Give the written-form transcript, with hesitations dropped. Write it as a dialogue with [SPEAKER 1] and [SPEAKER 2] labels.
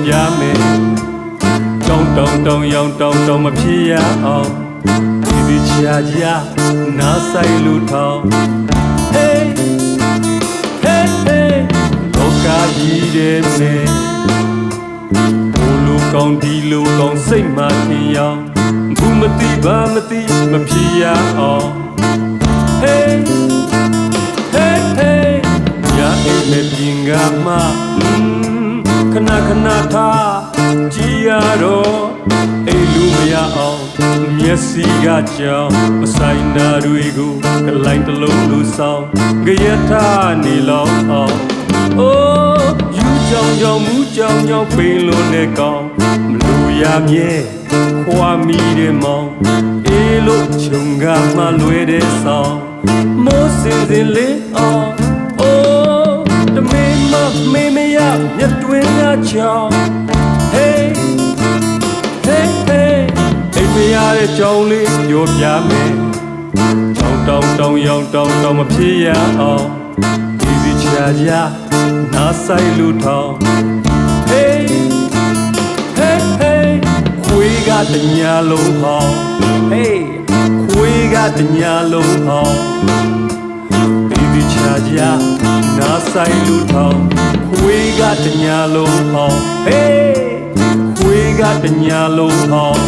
[SPEAKER 1] ပြမယ်တောင်းရောင်တောင်းမဖြစ်ရအောင်ဒီချာချာနားဆိုင်လူထောင်း Hey Hey Hey လောကကြီးတဲ့မယ်ဘို့လူကောင်းဒီလူကောင်းစိတ်မှထင်ရောက်ဘူးမသိဘာမသိမဖြစ်ရအောင် Hey Hey Hey ရအိမ်နဲ့ပြင်ကမှခဏထားကြည်ရတော့အိမ်လူမရအောင်မျက်စိကကြောင်မဆိုင်တာတွေကိုကလိုင်းတလုံးလူဆောင်ကြရထားနေလောက်အောင် Oh ယူကြောင်မူကြောင်ပိန်လို့နဲ့ကောင်းမလူရမြဲခွာမိတယ်မောင်အေးလို့ခြုံကမှလွယ်တဲ့ဆောင်မိုးစင်လေးအောင် Oh တမေမရမြတ်တွင်များချောင်း Hey Hey Hey အိမ်မရတဲ့ကြောင်လေးပြောပြမယ်တောင်းရောင်တောင်းမဖြစ်ရအောင်ဒီချာချာနားဆိုင်လူထောင်း Hey Hey Hey ခွေးကတညာလုံးဟောင်း Hey ခွေးကတညာလုံးဟောင်းဒီချာချာနားဆိုင်လူထောင်းခွေးကတညာလုံးဟောင်း Hey ခွေးကတညာလုံးဟောင်း